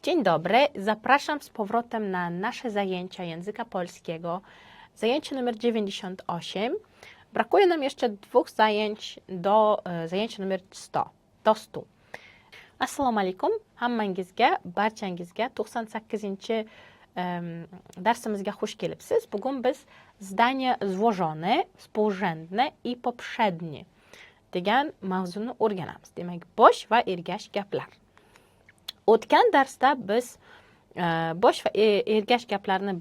Dzień dobry, zapraszam z powrotem na nasze zajęcia języka polskiego. Zajęcie numer 98. Brakuje nam jeszcze 2 zajęć do zajęcia numer 100. Do 100. Assalomu alaykum, hammangizga, barchangizga 98 darsimizga xush kelibsiz. Bugun biz zdanie złożone, współrzędne i poprzednie degan mavzuni o'rganamiz. Demak, bosh va ergash gaplar. O'tgan darsda biz bosh va ergash gaplarni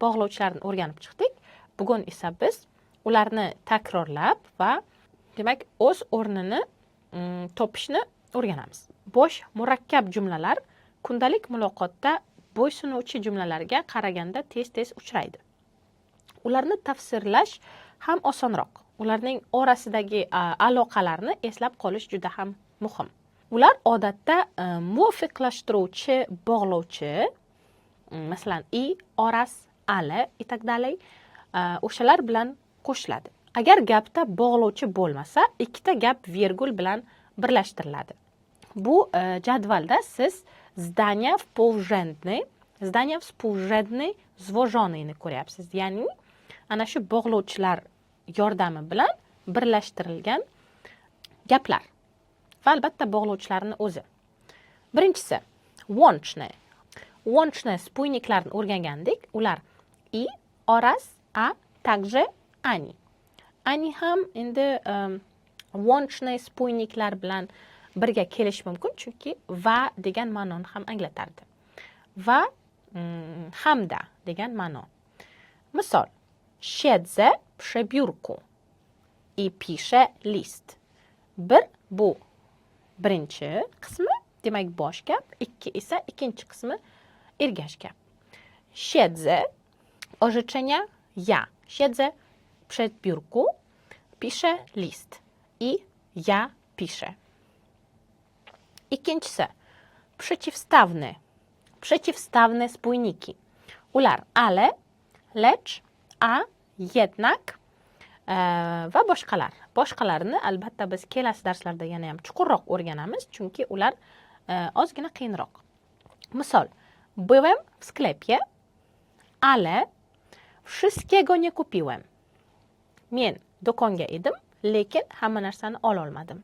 bog'lovchilarni o'rganib chiqdik. Bugun esa biz ularni takrorlab va demak o'z o'rnini topishni o'rganamiz. Bosh murakkab jumlalar kundalik muloqotda bo'ysunuvchi jumlalarga qaraganda tez-tez uchraydi. Ularni tafsirlash ham osonroq. Ularning orasidagi aloqalarni eslab qolish juda ham muhim. Ular odatda muvofiqlashtiruvchi, bog'lovchi, masalan, i, oras, ale и так далее, o'shalar bilan qo'shiladi. Agar gapda bog'lovchi bo'lmasa, ikkita gap virgul bilan birlashtiriladi. Bu jadvalda siz zdania współrzędny złożonyni ko'ryapsiz. Ya'ni ana shu bog'lovchilar yordami bilan birlashtirilgan gaplar. Va albatta bog'lovchilarning o'zi. Birinchisi łączne spójniklarni o'rgangandik. Ular i, oraz, a, także ani. Ani ham endi łączne spójniklar bilan birga kelish mumkin, chunki va degan ma'noni ham anglatardi. Va hamda degan ma'no. Misol, siedzę przy biurku i piszę list. Bu birinchi qismi, demak bosh gap, ikki esa ikkinchi qismi ergash gap. Siedzę, orzeczenia ja. Siedzę przed biurku, piszę list i ja piszę. Ikkinchisi przeciwstawne spójniki. Ular ale, lecz, a, jednak va boshqalar. Boshqalarni albatta biz kelasi darslarda yana ham chuqurroq o'rganamiz, chunki ular ozgina qiyinroq. Misol, byłem w sklepie, ale wszystkiego nie kupiłem. Men do'konga edim, lekin hamma narsani ola olmadim.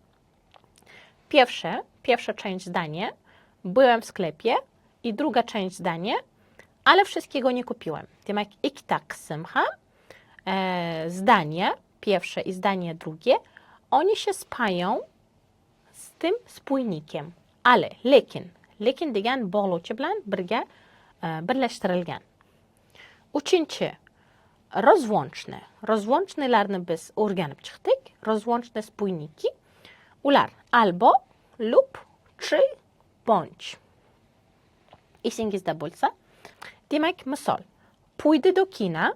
Pierwsza część zdania, byłem w sklepie i druga część zdania, ale wszystkiego nie kupiłem. Demak, ikkita qism ham zdanie pierwsze i zdanie drugie, oni się spają z tym spójnikiem. Ale, lekin degan bog'lovchi bilan birga birlashtirilgan. Uchinchi, rozłącznelarni biz o'rganib chiqdik. Rozłączne spójniki. Ular albo, lub, czy, bądź. Esingizda bo'lsa, demak, misol, pójdę do kina,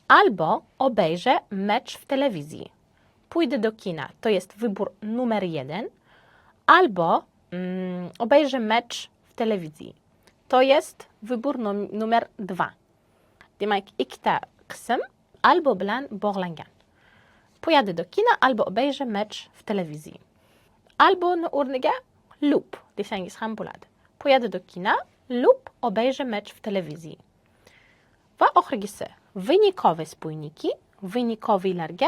albo obejrzę mecz w telewizji. Pójdę do kina, to jest wybór numer 1, albo obejrzę mecz w telewizji. To jest wybór numer 2. Demak, ikkita qism albo bilan bog'langan. Pojadę do kina, albo obejrzę mecz w telewizji. Alboni o'rniga lub desangiz ham bo'ladi. Pojadę do kina lub obejrzę mecz w telewizji. Va oxirgisi wynikowe spójniki, wynikowiylarga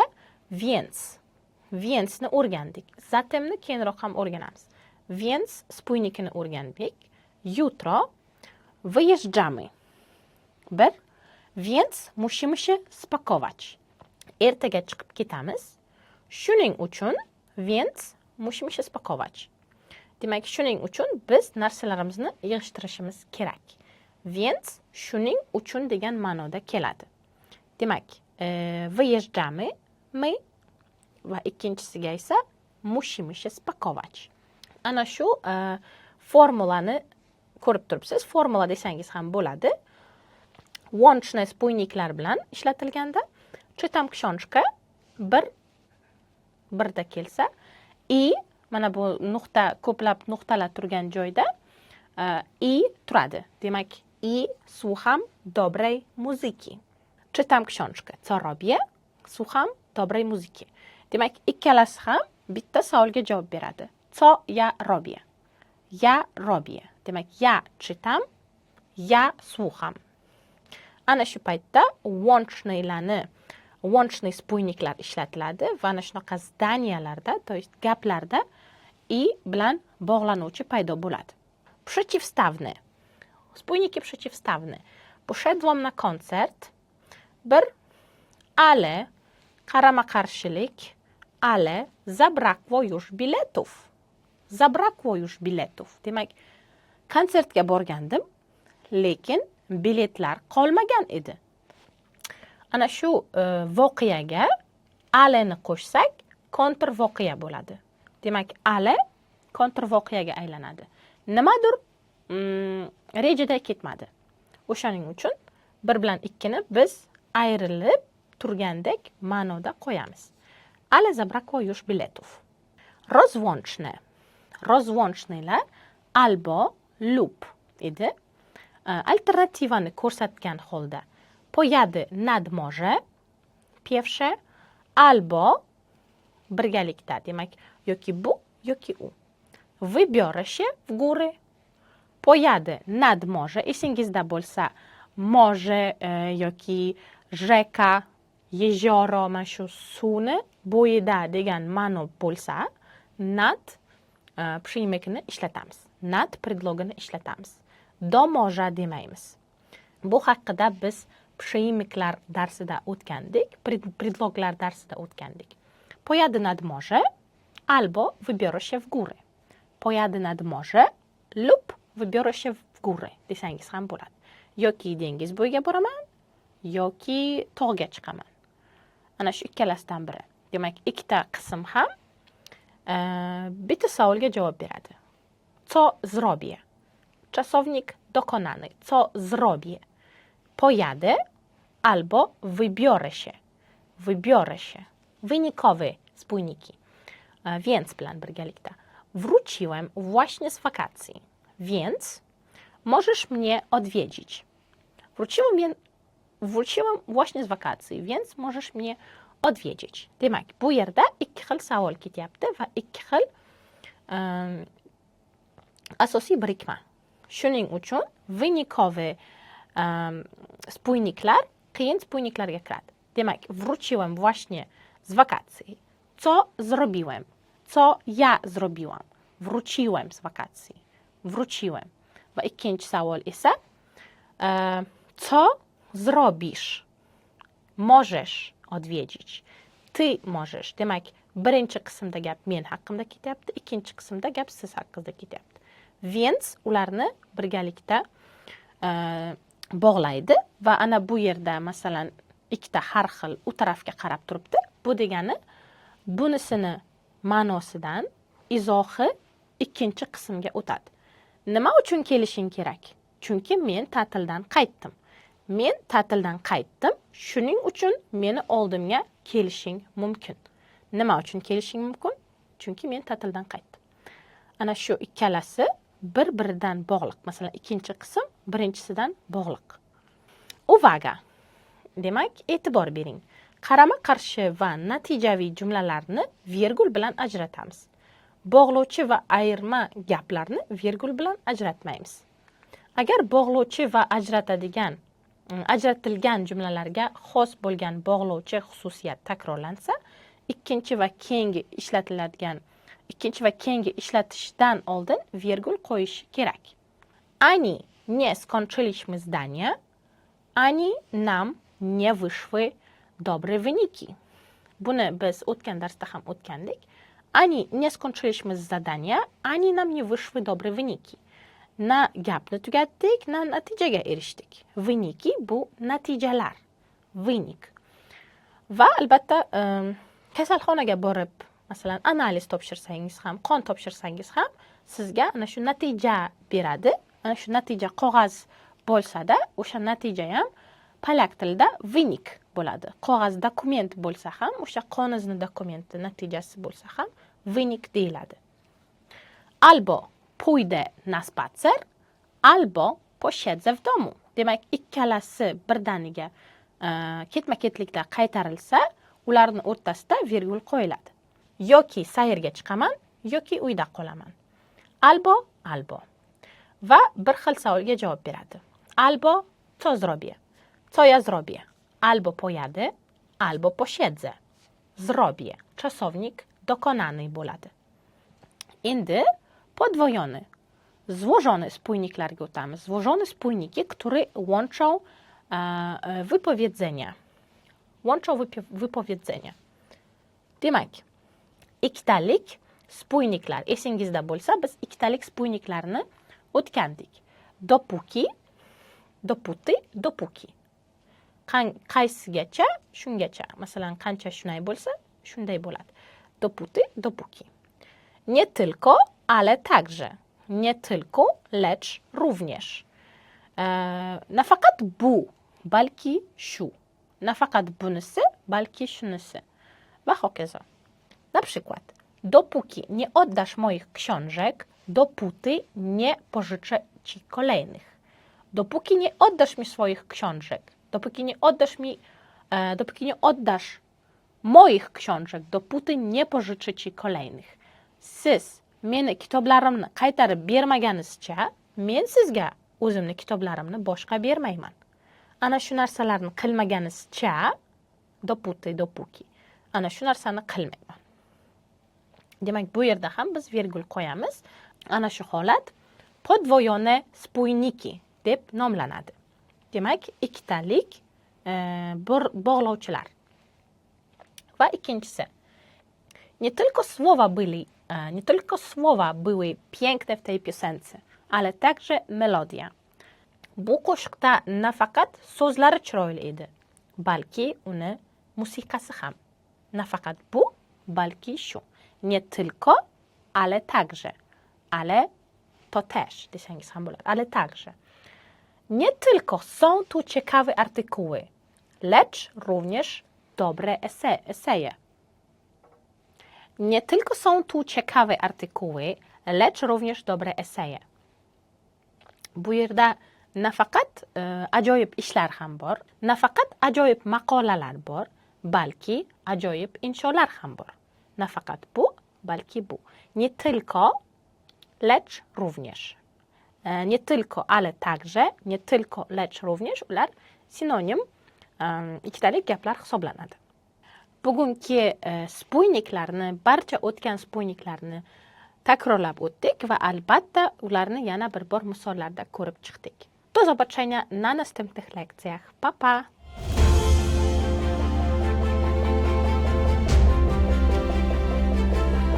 viensni o'rgandik. Zatemni keyinroq ham o'rganamiz. Więc spójnikini o'rgandik. Jutro wyjeżdżamy. Więc musimy się spakować. Ertaga chiqib ketamiz. Shuning uchun więc musimy się spakować. Demak, shuning uchun biz narsalarimizni yig'ishtirishimiz kerak. Więc shuning uchun degan ma'noda keladi. Demak, wyjeżdżamy my va ikkinchisiga esa musimy się spakować. Ana shu formulani ko'rib turibsiz. Formula desangiz ham bo'ladi. Łączne spójniklar bilan ishlatilganda czytam książkę birda kelsa i mana bu nuqta ko'plab nuqtalar turgan joyda i turadi. Demak, i słucham dobrej muzyki. Czytam książkę. Co robię? Słucham dobrej muzyki. Demak, ikkalasi ham bitta savolga javob beradi. Co ja robię? Я robię. Demak, ja czytam, ja słucham. Ana shu paytda łączny spójniklar ishlatiladi va ana shunaqa zdaniyalarda, to jest gaplarda i bilan bog'lanuvchi paydo bo'ladi. Przeciwstawny. Spójniki przeciwstawne. Poszedłam na koncert. Ale qarama-qarshilik, ale zabrakło już biletów. Zabrakło już biletów. Demak, konsertga borgandim, lekin biletlar qolmagan edi. Ana shu voqeaga aleni qo'shsak, kontr voqea bo'ladi. Demak, ale kontr voqeaga aylanadi. Nimadir rejada ketmadi. O'shaning uchun bir bilan ikkini biz ayrilib turgandek ma'noda qo'yamiz. Ale zabrakło już biletów. Rozłączne. Rozłącznelar albo lub edi. Alternatywani ko'rsatgan holda pojadę nad morze pierwsze albo birgalikda, demak, yoki bu yoki u. Wybiorę się w góry. Pojadę nad morze. Esingizda bo'lsa, morze yoki rzeka, jezioro, mana shu suvni bo'yida degan ma'no bo'lsa, nad przyimekni ishlatamiz. Nad predlogini ishlatamiz. Do morza demaymiz. Bu haqida biz przyimeklar darsida o'tgandik, predloglar darsida o'tgandik. Pojadę nad morze albo wybiorę się w góry. Pojadę nad morze lub wybiorę się w góry desangiz ham bo'ladi. Yoki dengiz bo'yiga boraman, yoki tog'ga chiqaman. Ana shu ikkalasidan biri. Demak, ikkita qism ham bitta savolga javob beradi. Co zrobię? Czasownik dokonany. Co zrobię? Pojadę albo wybiorę się. Wybiorę się. Wynikowe spójniki. Więc plan birgalikda. Wróciłem właśnie z wakacji, więc możesz mnie odwiedzić. Wróciłem właśnie z wakacji, więc możesz mnie odwiedzić. Demak, bu yerda ikki xil savol ketyapti va ikki xil asosiy birikma. Shuning uchun wynikowe spójniklar qiyin spójniklarga kiradi. Demak, wróciłem właśnie z wakacji. Co zrobiłem? Co ja zrobiłam? Wróciłem z wakacji. Wróciłem. Va ikkinchi savol esa co zrobisz? Możesz odwiedzić. Ty możesz. Demak, birinchi qismda gap men haqimda ketyapti, ikkinchi qismda gap siz haqingizda ketyapti. Więc ularni birgalikda bog'laydi va ana bu yerda masalan ikkita har xil u tarafga qarab turibdi. Bu degani bunisini ma'nosidan izohi ikkinchi qismga o'tadi. Nima uchun kelishing kerak? Chunki men ta'tildan qaytdim. Men ta'tildan qaytdim, shuning uchun meni oldimga kelishing mumkin. Nima uchun kelishing mumkin? Chunki men ta'tildan qaytdim. Ana shu ikkalasi bir-biridan bog'liq. Masalan, ikkinchi qism birinchisidan bog'liq. Uvaga. Demak, e'tibor bering. Qarama-qarshi va natijaviy jumlalarni virgul bilan ajratamiz. Bog'lovchi va ayirma gaplarni virgul bilan ajratmaymiz. Agar bog'lovchi va ajratilgan jumlalarga xos bo'lgan bog'lovchi xususiyat takrorlansa, ikkinchi va keyingi ishlatishdan oldin virgul qo'yish kerak. Ani nie skończyliśmy zdania, ani nam nie wyszły dobre wyniki. Buni biz o'tgan darsda ham o'tgandik. Ani nie skończyliśmy zadania, ani nam nie wyszły dobre wyniki. Na gapni tugatdik, na natijaga erishdik. Vyniki bu natijalar. Vynik. Va albatta kasalxonaga borib, masalan, analiz topshirsangiz ham, qon topshirsangiz ham sizga ana shu natija beradi. Ana shu natija qog'oz bo'lsa-da, o'sha natija ham polak tilida vynik bo'ladi. Qog'oz dokument bo'lsa ham, o'sha qo'nizni dokumenti natijasi bo'lsa ham wynik deyiladi. Albo pójdę na spacer, albo posiedzę w domu. Demak, ikkalasi birdaniga ketma-ketlikda qaytarilsa, ularning o'rtasida virgul qo'yiladi. Yoki sayrga chiqaman, yoki uyda qolaman. Albo albo. Va bir xil savolga javob beradi. Albo co zrobię? Co ja zrobię? Albo pojadę, albo posiedzę. Zrobię. Czasownik dokonany bo'ladi. Endi podwojony, złożony spójniklarga o'tamiz. Złożone spójniki, które łączą wypowiedzenia. Demak, ikkitalik spójniklar. Esingizda bo'lsa, biz ikkitalik spójniklarni o'tgandik. Dopóki, dopóty, dopóki. Qaysigacha, shungacha. Masalan, qancha shunday bo'lsa, shunday bo'ladi. Dopóty, dopóki. Nie tylko, ale także. Nie tylko, lecz również. Nafaqat bu, balki shu. Nafaqat bunisi, balki shunisi. Va hokazo. Na przykład, dopóki nie oddasz moich książek, dopóty nie pożyczę ci kolejnych. Dopóki nie oddasz mi swoich książek, dopóki nie oddasz moich książek, dopóty nie pożyczę ci kolejnych. Siz meni kitoblarimni qaytarib bermaganingizcha, men sizga o'zimni kitoblarimni boshqa bermayman. Ana shu narsalarni qilmaganingizcha, dopóty, dopóki. Ana shu narsani qilmayman. Demak, bu yerda ham biz virgul qo'yamiz. Ana shu holat podvojone spójniki deb nomlanadi. Demak, ikkitalik bog'lovchilar. Va ikkinchisi. Nie tylko słowa były piękne w tej piosence, ale także melodia. Bu qo'shiqda nafaqat so'zlari chiroyli edi, balki uni musiqasi ham. Nafaqat bu, balki shu. Nie tylko, ale także. Ale to też, desangiz ham bo'ladi. Ale także. Nie tylko są tu ciekawe artykuły, lecz również dobre eseje. Nie tylko są tu ciekawe artykuły, lecz również dobre eseje. Bu yerda nafaqat ajoyib ishlar ham bor, nafaqat ajoyib maqolalar bor, balki ajoyib insholar ham bor. Nafaqat bu, balki bu. Nie tylko, lecz również. Nie tylko, ale także, nie tylko, lecz również ular sinonim ikkitalik gaplar hisoblanadi. Bugungi spójniklarni, barcha o'tgan spójniklarni takrorlab o'tdik va albatta ularni yana bir bor misollarda ko'rib chiqdik. Do zobaczenia na następnych lekcjach. Pa, pa!